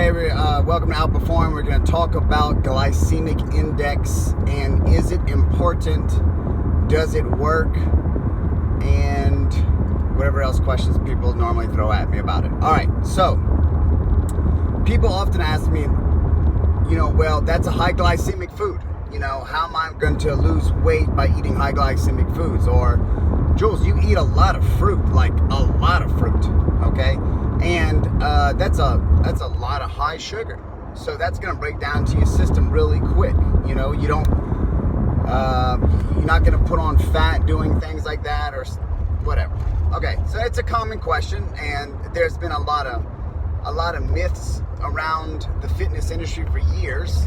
Hey, welcome to Outperform. We're going to talk about glycemic index and is it important? Does it work? And whatever else questions people normally throw at me about it. All right, so people often ask me, well, that's a high glycemic food. How am I going to lose weight by eating high glycemic foods? Or, Jules, you eat a lot of fruit, like a lot of fruit, okay? And that's a lot of high sugar. So that's going to break down to your system really quick. You're not going to put on fat doing things like that or whatever. Okay, so it's a common question, and there's been a lot of myths around the fitness industry for years.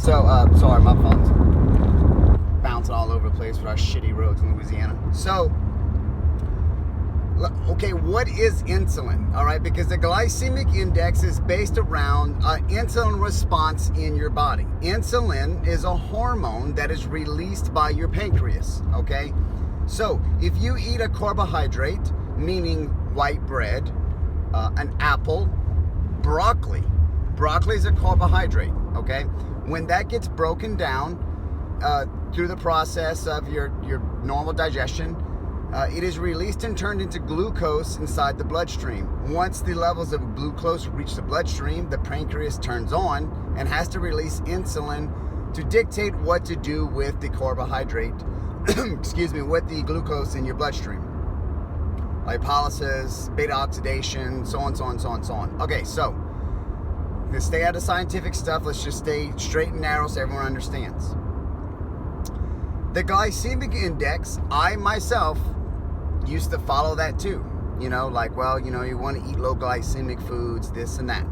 So, sorry, my phone's bouncing all over the place with our shitty roads in Louisiana. So, okay, what is insulin? All right, because the glycemic index is based around insulin response in your body. Insulin is a hormone that is released by your pancreas, okay? So, if you eat a carbohydrate, meaning white bread, an apple, broccoli is a carbohydrate, okay? When that gets broken down through the process of your normal digestion, it is released and turned into glucose inside the bloodstream. Once the levels of glucose reach the bloodstream, the pancreas turns on and has to release insulin to dictate what to do with the carbohydrate, with the glucose in your bloodstream. Lipolysis, beta oxidation, so on. Okay, so let's stay out of scientific stuff. Let's just stay straight and narrow so everyone understands. The glycemic index, I myself used to follow that too. You want to eat low glycemic foods, this and that.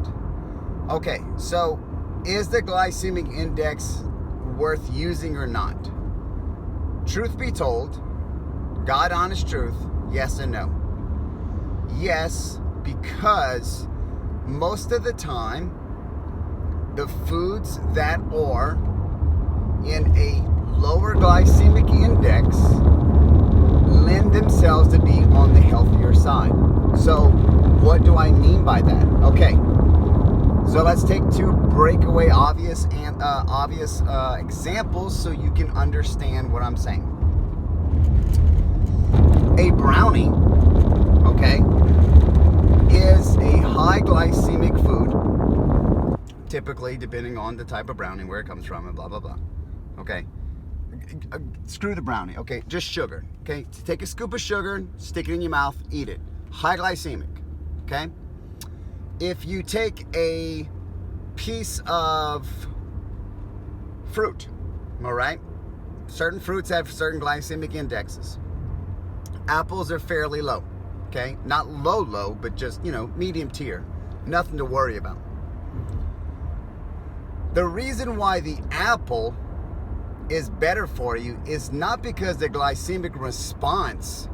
Okay, so is the glycemic index worth using or not? Truth be told, God honest truth, yes and no. Yes, because most of the time, the foods that are in a lower glycemic index lend themselves to be on the healthier side. So what do I mean by that? Okay, so let's take two breakaway obvious examples so you can understand what I'm saying. A brownie, okay, is a high glycemic food, typically depending on the type of brownie, where it comes from, and blah, blah, blah. Okay, screw the brownie. Okay, just sugar. Okay, take a scoop of sugar, stick it in your mouth, eat it. High glycemic. Okay, if you take a piece of fruit, all right, certain fruits have certain glycemic indexes. Apples are fairly low. Okay, not low, but just, medium tier. Nothing to worry about. The reason why the apple is better for you is not because the glycemic response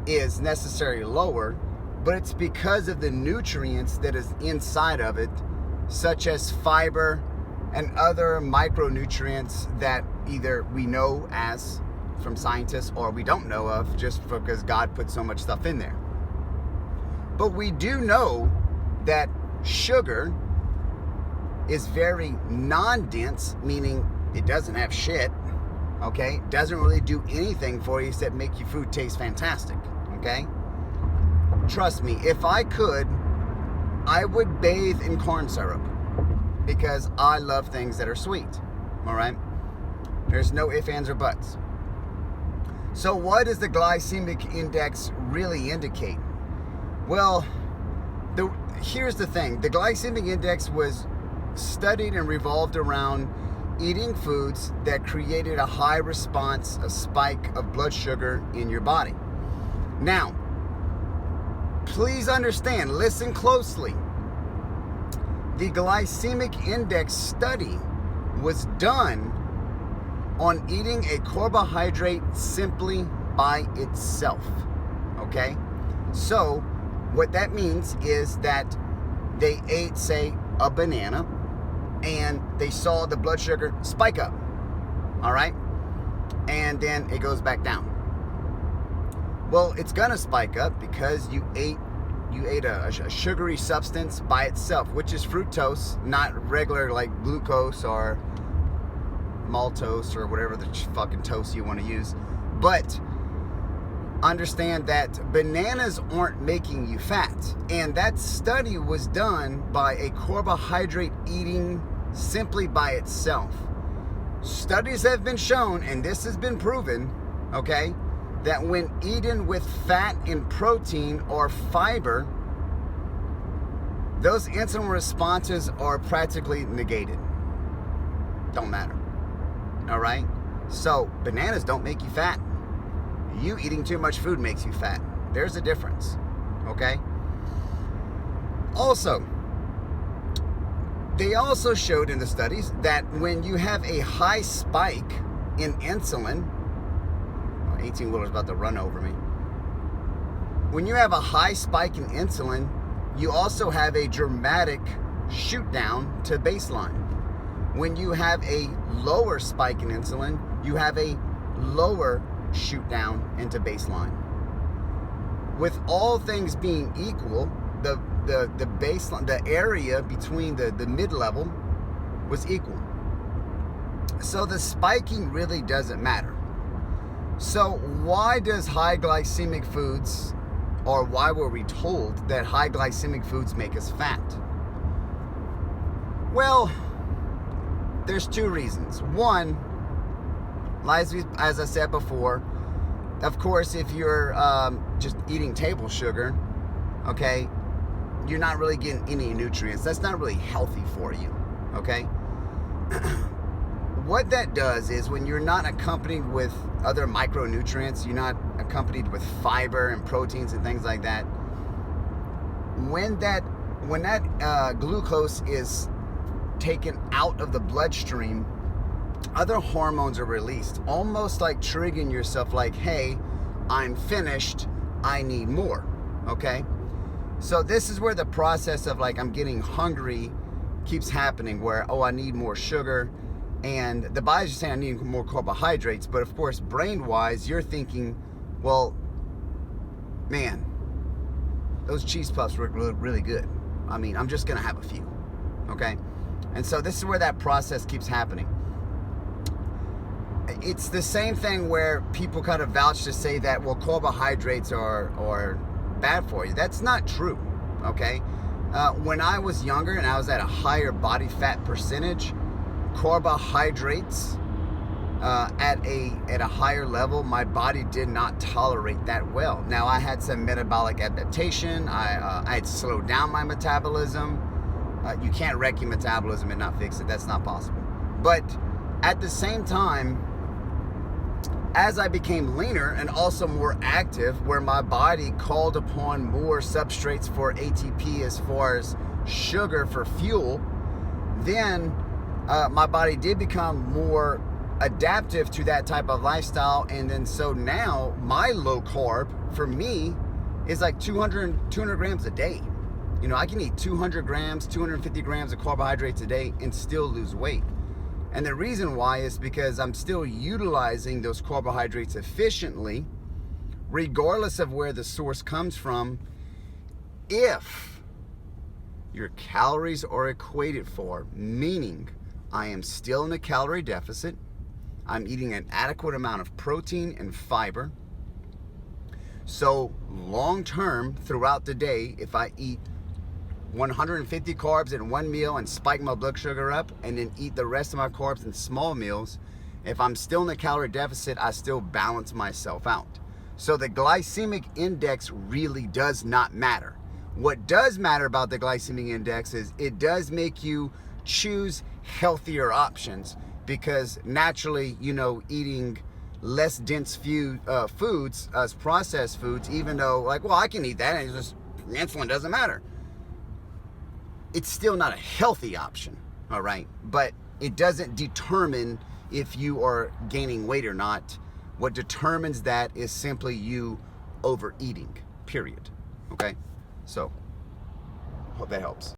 is necessarily lower, but it's because of the nutrients that is inside of it, such as fiber and other micronutrients that either we know as from scientists or we don't know of just because God put so much stuff in there. But we do know that sugar is very non-dense, meaning it doesn't have shit, okay? Doesn't really do anything for you except make your food taste fantastic, okay? Trust me, if I could, I would bathe in corn syrup because I love things that are sweet, all right? There's no ifs, ands, or buts. So what does the glycemic index really indicate? Well, here's the thing. The glycemic index was studied and revolved around eating foods that created a high response, a spike of blood sugar in your body. Now, please understand, listen closely. The glycemic index study was done on eating a carbohydrate simply by itself, okay? So, what that means is that they ate, say, a banana, and they saw the blood sugar spike up, all right? And then it goes back down. Well, it's gonna spike up because you ate you ate a sugary substance by itself, which is fructose, not regular like glucose or maltose or whatever the fucking toast you want to use. But understand that bananas aren't making you fat. And that study was done by a carbohydrate eating simply by itself. Studies have been shown, and this has been proven, okay, that when eaten with fat and protein or fiber, those insulin responses are practically negated. Don't matter. All right? So bananas don't make you fat. You eating too much food makes you fat. There's a difference. Okay? Also, they also showed in the studies that when you have a high spike in insulin, 18-wheeler's about to run over me. When you have a high spike in insulin, you also have a dramatic shoot down to baseline. When you have a lower spike in insulin, you have a lower shoot down into baseline. With all things being equal, the baseline, the area between the mid-level was equal. So the spiking really doesn't matter. So why does high glycemic foods, or why were we told that high glycemic foods make us fat? Well, there's two reasons. One, as I said before, of course, if you're just eating table sugar, okay, you're not really getting any nutrients. That's not really healthy for you, okay? What that does is when you're not accompanied with other micronutrients, you're not accompanied with fiber and proteins and things like that, when that glucose is taken out of the bloodstream, other hormones are released, almost like triggering yourself like, hey, I'm finished, I need more, okay? So this is where the process of like, I'm getting hungry keeps happening, where, oh, I need more sugar, and the body's just saying I need more carbohydrates, but of course, brain-wise, you're thinking, well, man, those cheese puffs were really good. I mean, I'm just gonna have a few, okay? And so this is where that process keeps happening. It's the same thing where people kind of vouch to say that, well, carbohydrates are bad for you. That's not true, okay? When I was younger and I was at a higher body fat percentage, carbohydrates at a higher level, my body did not tolerate that well. Now, I had some metabolic adaptation. I had slowed down my metabolism. You can't wreck your metabolism and not fix it. That's not possible. But at the same time, as I became leaner and also more active, where my body called upon more substrates for ATP as far as sugar for fuel, then my body did become more adaptive to that type of lifestyle. And then so now my low carb for me is like 200 grams a day. You know, I can eat 200 grams, 250 grams of carbohydrates a day and still lose weight. And the reason why is because I'm still utilizing those carbohydrates efficiently, regardless of where the source comes from, if your calories are equated for, meaning I am still in a calorie deficit, I'm eating an adequate amount of protein and fiber. So long term, throughout the day, if I eat 150 carbs in one meal and spike my blood sugar up, and then eat the rest of my carbs in small meals, if I'm still in a calorie deficit, I still balance myself out. So the glycemic index really does not matter. What does matter about the glycemic index is it does make you choose healthier options, because naturally, you know, eating less dense foods as processed foods, even though like, well, I can eat that and it's just insulin doesn't matter. It's still not a healthy option, all right? But it doesn't determine if you are gaining weight or not. What determines that is simply you overeating, period, okay? So, hope that helps.